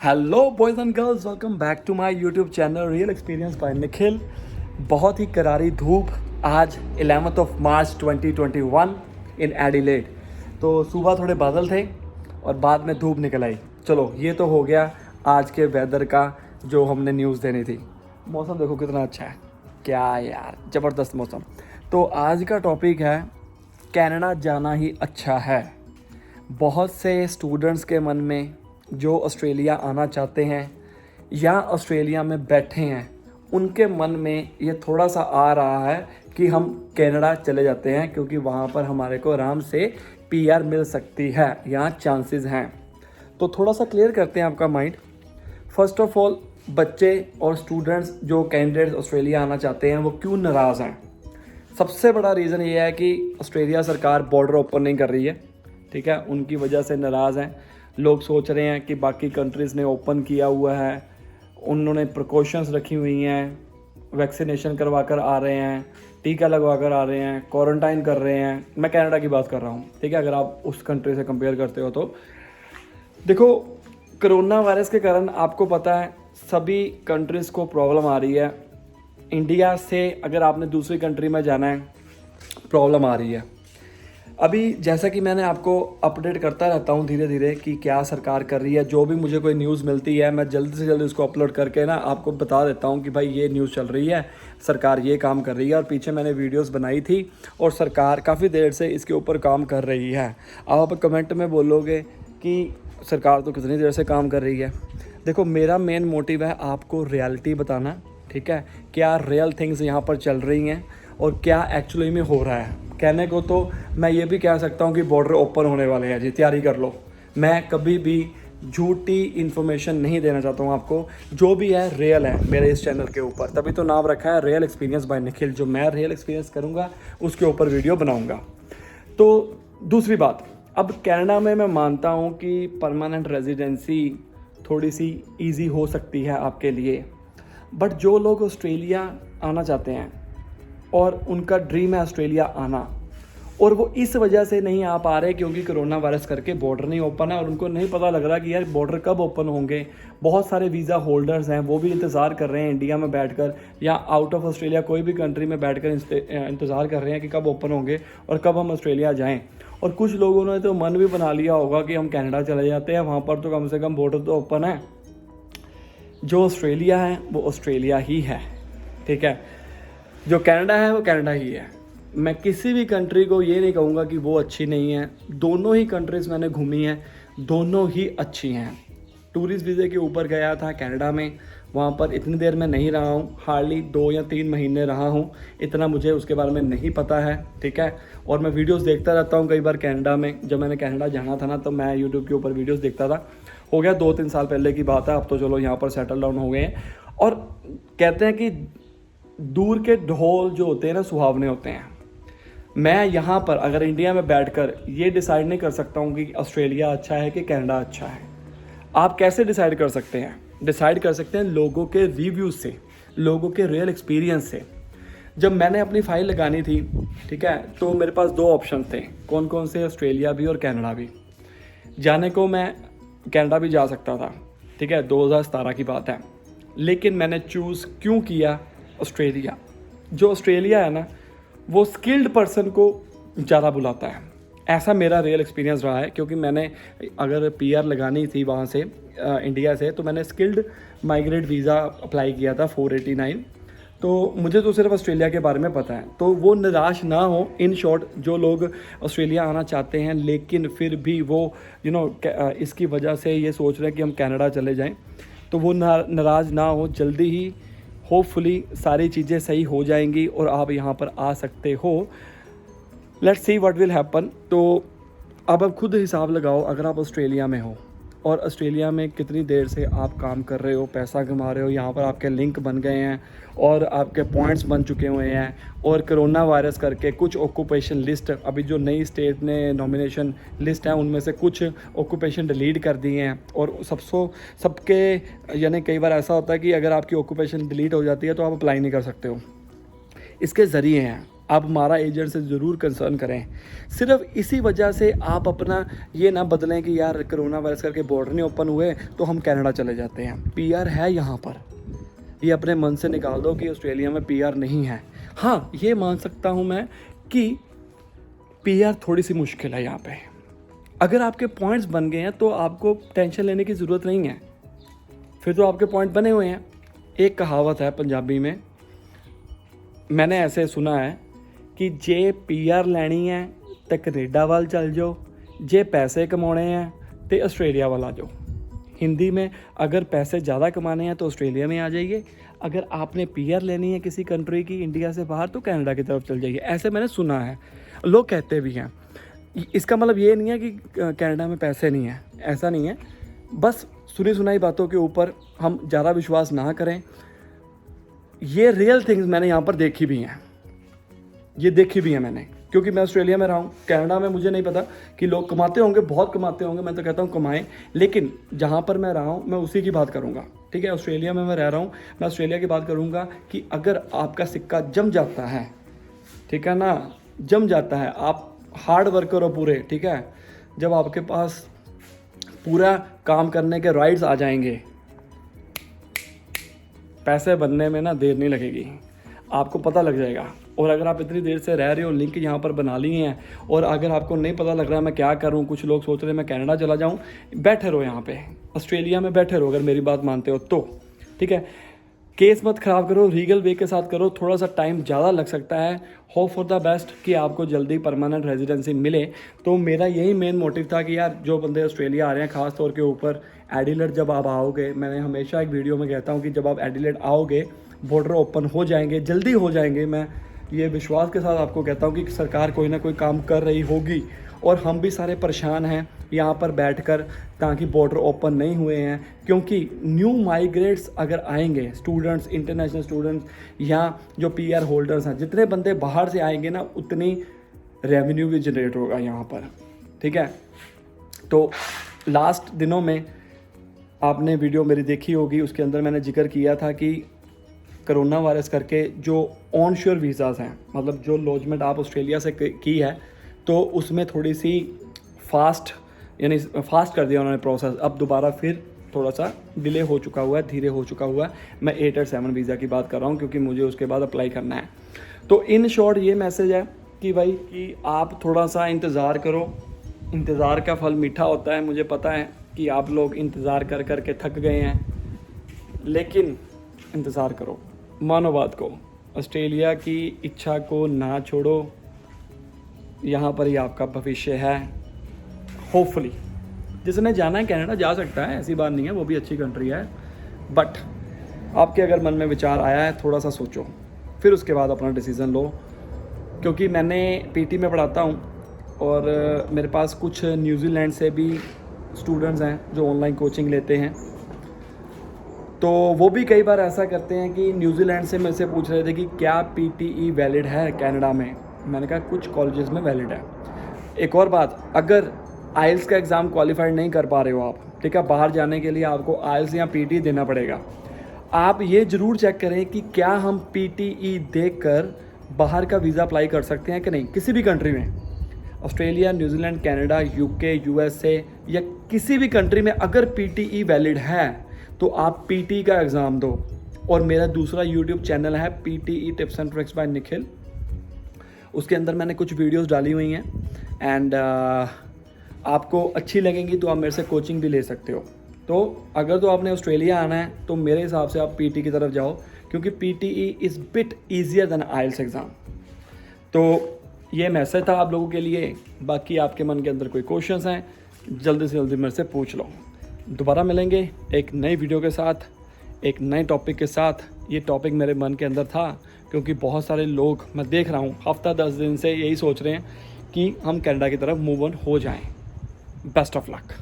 Hello boys and girls, welcome back to my YouTube channel real experience by Nikhil. बहुत ही करारी धूप आज 11th of March 2021 in Adelaide. तो सुबह थोड़े बादल थे और बाद में धूप निकल आई। चलो ये तो हो गया आज के वेदर का जो हमने न्यूज़ देनी थी। मौसम देखो कितना अच्छा है, क्या यार ज़बरदस्त मौसम। तो आज का टॉपिक है कनाडा जाना ही अच्छा है। बहुत से स्टूडेंट्स के मन में जो ऑस्ट्रेलिया आना चाहते हैं या ऑस्ट्रेलिया में बैठे हैं, उनके मन में ये थोड़ा सा आ रहा है कि हम कनाडा चले जाते हैं क्योंकि वहाँ पर हमारे को आराम से पीआर मिल सकती है, यहाँ चांसेस हैं। तो थोड़ा सा क्लियर करते हैं आपका माइंड। फर्स्ट ऑफ ऑल, बच्चे और स्टूडेंट्स जो कैंडिडेट्स ऑस्ट्रेलिया आना चाहते हैं वो क्यों नाराज़ हैं? सबसे बड़ा रीज़न ये है कि ऑस्ट्रेलिया सरकार बॉर्डर ओपन नहीं कर रही है, ठीक है, उनकी वजह से नाराज़ हैं। लोग सोच रहे हैं कि बाकी कंट्रीज़ ने ओपन किया हुआ है, उन्होंने प्रिकॉशंस रखी हुई हैं, वैक्सीनेशन करवा कर आ रहे हैं, टीका लगवा कर आ रहे हैं, क्वारंटाइन कर रहे हैं। मैं कनाडा की बात कर रहा हूँ, ठीक है, अगर आप उस कंट्री से कंपेयर करते हो तो देखो, कोरोना वायरस के कारण आपको पता है सभी कंट्रीज़ को प्रॉब्लम आ रही है। इंडिया से अगर आपने दूसरी कंट्री में जाना है, प्रॉब्लम आ रही है। अभी जैसा कि मैंने आपको अपडेट करता रहता हूँ धीरे धीरे कि क्या सरकार कर रही है। जो भी मुझे कोई न्यूज़ मिलती है मैं जल्दी से जल्दी उसको अपलोड करके ना आपको बता देता हूँ कि भाई ये न्यूज़ चल रही है, सरकार ये काम कर रही है। और पीछे मैंने वीडियोस बनाई थी और सरकार काफ़ी देर से इसके ऊपर काम कर रही है। आप कमेंट में बोलोगे कि सरकार तो कितनी देर से काम कर रही है। देखो, मेरा मेन मोटिव है आपको रियलिटी बताना, ठीक है, क्या रियल थिंग्स यहाँ पर चल रही हैं और क्या एक्चुअली में हो रहा है। कहने को तो मैं ये भी कह सकता हूँ कि बॉर्डर ओपन होने वाले हैं जी, तैयारी कर लो। मैं कभी भी झूठी इन्फॉर्मेशन नहीं देना चाहता हूँ आपको, जो भी है रियल है मेरे इस चैनल के ऊपर, तभी तो नाम रखा है रियल एक्सपीरियंस बाय निखिल। जो मैं रियल एक्सपीरियंस करूँगा उसके ऊपर वीडियो बनाऊँगा। तो दूसरी बात, अब कनाडा में मैं मानता हूँ कि परमानेंट रेजिडेंसी थोड़ी सी ईजी हो सकती है आपके लिए, बट जो लोग ऑस्ट्रेलिया आना चाहते हैं और उनका ड्रीम है ऑस्ट्रेलिया आना, और वो इस वजह से नहीं आ पा रहे क्योंकि कोरोना वायरस करके बॉर्डर नहीं ओपन है और उनको नहीं पता लग रहा कि यार बॉर्डर कब ओपन होंगे। बहुत सारे वीज़ा होल्डर्स हैं, वो भी इंतज़ार कर रहे हैं इंडिया में बैठकर या आउट ऑफ ऑस्ट्रेलिया कोई भी कंट्री में बैठकर इंतज़ार कर रहे हैं कि कब ओपन होंगे और कब हम ऑस्ट्रेलिया जाएँ। और कुछ लोगों ने तो मन भी बना लिया होगा कि हम कनाडा चले जाते हैं, वहाँ पर तो कम से कम बॉर्डर तो ओपन है। जो ऑस्ट्रेलिया है वो ऑस्ट्रेलिया ही है, ठीक है, जो कनाडा है वो कनाडा ही है। मैं किसी भी कंट्री को ये नहीं कहूँगा कि वो अच्छी नहीं है। दोनों ही कंट्रीज़ मैंने घूमी हैं, दोनों ही अच्छी हैं। टूरिस्ट वीज़े के ऊपर गया था कनाडा में, वहाँ पर इतनी देर में नहीं रहा हूँ, हार्डली 2 या 3 महीने रहा हूँ, इतना मुझे उसके बारे में नहीं पता है, ठीक है। और मैं वीडियोस देखता रहता हूँ कई बार कनाडा में। जब मैंने कनाडा जाना था ना तो मैं यूट्यूब के ऊपर वीडियोस देखता था। हो गया 2-3 साल पहले की बात है, अब तो चलो यहाँ पर सेटल डाउन हो गए हैं। और कहते हैं कि दूर के ढोल जो होते हैं ना सुहावने होते हैं। मैं यहाँ पर अगर इंडिया में बैठकर ये डिसाइड नहीं कर सकता हूँ कि ऑस्ट्रेलिया अच्छा है कि कनाडा अच्छा है। आप कैसे डिसाइड कर सकते हैं? डिसाइड कर सकते हैं लोगों के रिव्यूज़ से, लोगों के रियल एक्सपीरियंस से। जब मैंने अपनी फ़ाइल लगानी थी, ठीक है, तो मेरे पास 2 ऑप्शन थे, कौन कौन से, ऑस्ट्रेलिया भी और कनाडा भी। जाने को मैं कनाडा भी जा सकता था, ठीक है, 2017 की बात है, लेकिन मैंने चूज़ क्यों किया ऑस्ट्रेलिया। जो ऑस्ट्रेलिया है ना वो स्किल्ड पर्सन को ज़्यादा बुलाता है, ऐसा मेरा रियल एक्सपीरियंस रहा है। क्योंकि मैंने अगर पीआर लगानी थी वहाँ से इंडिया से, तो मैंने स्किल्ड माइग्रेट वीज़ा अप्लाई किया था 489। तो मुझे तो सिर्फ ऑस्ट्रेलिया के बारे में पता है। तो वो निराश ना हो, इन शॉर्ट, जो लोग ऑस्ट्रेलिया आना चाहते हैं लेकिन फिर भी वो इसकी वजह से ये सोच रहे हैं कि हम कनाडा चले जाएं, तो वो नाराज़ ना हो। जल्दी ही होपफुली सारी चीज़ें सही हो जाएंगी और आप यहाँ पर आ सकते हो। Let's see what will happen. तो अब आप खुद हिसाब लगाओ, अगर आप ऑस्ट्रेलिया में हो और ऑस्ट्रेलिया में कितनी देर से आप काम कर रहे हो, पैसा कमा रहे हो, यहाँ पर आपके लिंक बन गए हैं और आपके पॉइंट्स बन चुके हुए हैं, और कोरोना वायरस करके कुछ ऑक्यूपेशन लिस्ट, अभी जो नई स्टेट ने नॉमिनेशन लिस्ट है उनमें से कुछ ऑक्यूपेशन डिलीट कर दिए हैं। और सबके यानी कई बार ऐसा होता है कि अगर आपकी ऑक्यूपेशन डिलीट हो जाती है तो आप अप्लाई नहीं कर सकते हो। इसके ज़रिए हैं आप हमारा एजेंट से ज़रूर कंसर्न करें। सिर्फ इसी वजह से आप अपना ये ना बदलें कि यार कोरोना वायरस करके बॉर्डर नहीं ओपन हुए तो हम कनाडा चले जाते हैं। पीआर है यहाँ पर, ये अपने मन से निकाल दो कि ऑस्ट्रेलिया में पीआर नहीं है। हाँ, ये मान सकता हूँ मैं कि पीआर थोड़ी सी मुश्किल है यहाँ पे। अगर आपके पॉइंट्स बन गए हैं तो आपको टेंशन लेने की ज़रूरत नहीं है, फिर तो आपके पॉइंट बने हुए हैं। एक कहावत है पंजाबी में, मैंने ऐसे सुना है कि जे पीआर लैनी है तो कनेडा वाल चल जाओ, जे पैसे कमाने हैं तो ऑस्ट्रेलिया वाल आ जाओ। हिंदी में, अगर पैसे ज़्यादा कमाने हैं तो ऑस्ट्रेलिया में आ जाइए, अगर आपने पीआर लेनी है किसी कंट्री की इंडिया से बाहर तो कनाडा की तरफ चल जाइए। ऐसे मैंने सुना है, लोग कहते भी हैं। इसका मतलब ये नहीं है कि कनाडा में पैसे नहीं हैं, ऐसा नहीं है। बस सुनी सुनाई बातों के ऊपर हम ज़्यादा विश्वास ना करें। ये रियल थिंग्स मैंने यहाँ पर देखी भी हैं, ये देखी भी हैं मैंने, क्योंकि मैं ऑस्ट्रेलिया में रहा हूँ। कनाडा में मुझे नहीं पता कि लोग कमाते होंगे, बहुत कमाते होंगे, मैं तो कहता हूँ कमाएं, लेकिन जहाँ पर मैं रहा हूँ मैं उसी की बात करूँगा। ठीक है, ऑस्ट्रेलिया में मैं रह रहा हूँ, मैं ऑस्ट्रेलिया की बात करूँगा कि अगर आपका सिक्का जम जाता है, ठीक है ना, जम जाता है, आप हार्ड वर्कर हो पूरे, ठीक है, जब आपके पास पूरा काम करने के राइट्स आ जाएंगे, पैसे बनने में ना देर नहीं लगेगी, आपको पता लग जाएगा। और अगर आप इतनी देर से रह रहे हो, लिंक यहाँ पर बना लिए हैं, और अगर आपको नहीं पता लग रहा है मैं क्या करूँ, कुछ लोग सोच रहे हैं मैं कनाडा चला जाऊँ, बैठे रहो यहाँ पे, ऑस्ट्रेलिया में बैठे रहो अगर मेरी बात मानते हो तो। ठीक है, केस मत ख़राब करो, रीगल वे के साथ करो, थोड़ा सा टाइम ज़्यादा लग सकता है। होप फॉर द बेस्ट कि आपको जल्दी परमानेंट रेजिडेंसी मिले। तो मेरा यही मेन मोटिव था कि यार जो बंदे ऑस्ट्रेलिया आ रहे हैं, ख़ास तौर के ऊपर एडिलेड जब आप आओगे, मैंने हमेशा एक वीडियो में कहता हूँ कि जब आप एडिलेड आओगे बॉर्डर ओपन हो जाएंगे, जल्दी हो जाएंगे। मैं ये विश्वास के साथ आपको कहता हूँ कि सरकार कोई ना कोई काम कर रही होगी, और हम भी सारे परेशान हैं यहाँ पर बैठकर ताकि बॉर्डर ओपन नहीं हुए हैं। क्योंकि न्यू माइग्रेट्स अगर आएंगे, स्टूडेंट्स, इंटरनेशनल स्टूडेंट्स या जो पीआर होल्डर्स हैं, जितने बंदे बाहर से आएंगे ना, उतनी रेवेन्यू भी जनरेट होगा यहाँ पर। ठीक है, तो लास्ट दिनों में आपने वीडियो मेरी देखी होगी, उसके अंदर मैंने जिक्र किया था कि कोरोना वायरस करके जो ऑन श्योर वीज़ाज़ हैं, मतलब जो लॉजमेंट आप ऑस्ट्रेलिया से की है, तो उसमें थोड़ी सी फास्ट कर दिया उन्होंने प्रोसेस। अब दोबारा फिर थोड़ा सा डिले हो चुका हुआ है, धीरे हो चुका हुआ है। मैं 887 वीज़ा की बात कर रहा हूँ, क्योंकि मुझे उसके बाद अप्लाई करना है। तो इन शॉर्ट ये मैसेज है कि भाई कि आप थोड़ा सा इंतज़ार करो, इंतज़ार का फल मीठा होता है। मुझे पता है कि आप लोग इंतज़ार कर कर के थक गए हैं, लेकिन इंतज़ार करो, मानो बात को, ऑस्ट्रेलिया की इच्छा को ना छोड़ो, यहाँ पर ही आपका भविष्य है। होपफुली जिसने जाना है कनाडा जा सकता है, ऐसी बात नहीं है, वो भी अच्छी कंट्री है। बट आपके अगर मन में विचार आया है, थोड़ा सा सोचो, फिर उसके बाद अपना डिसीज़न लो। क्योंकि मैंने पीटी में पढ़ाता हूँ, और मेरे पास कुछ न्यूजीलैंड से भी स्टूडेंट्स हैं जो ऑनलाइन कोचिंग लेते हैं। तो वो भी कई बार ऐसा करते हैं कि न्यूजीलैंड से मेरे से पूछ रहे थे कि क्या पीटीई वैलिड है कनाडा में। मैंने कहा कुछ कॉलेजेस में वैलिड है। एक और बात, अगर आइल्स का एग्ज़ाम क्वालिफाइड नहीं कर पा रहे हो आप, ठीक है, बाहर जाने के लिए आपको आइल्स या पीटी देना पड़ेगा। आप ये ज़रूर चेक करें कि क्या हम पीटीई देखकर बाहर का वीज़ा अप्लाई कर सकते हैं कि नहीं, किसी भी कंट्री में, Australia, New Zealand, Canada, UK, USA या किसी भी कंट्री में अगर पीटीई वैलिड है तो आप पीटी का एग्ज़ाम दो। और मेरा दूसरा यूट्यूब चैनल है PTE tips and tricks bye Nikhil, उसके अंदर मैंने कुछ वीडियोस डाली हुई हैं, एंड आपको अच्छी लगेंगी तो आप मेरे से कोचिंग भी ले सकते हो। तो अगर तो आपने ऑस्ट्रेलिया आना है तो मेरे हिसाब से आप पीटी की तरफ जाओ, क्योंकि PTE is bit easier than IELTS exam. तो ये मैसेज था आप लोगों के लिए। बाकी आपके मन के अंदर कोई क्वेश्चंस हैं, जल्दी से जल्दी मेरे से पूछ लो। दोबारा मिलेंगे एक नई वीडियो के साथ, एक नए टॉपिक के साथ। ये टॉपिक मेरे मन के अंदर था, क्योंकि बहुत सारे लोग मैं देख रहा हूँ हफ्ता 10 दिन से यही सोच रहे हैं कि हम कनाडा की तरफ मूव ऑन हो जाएं। Best of luck.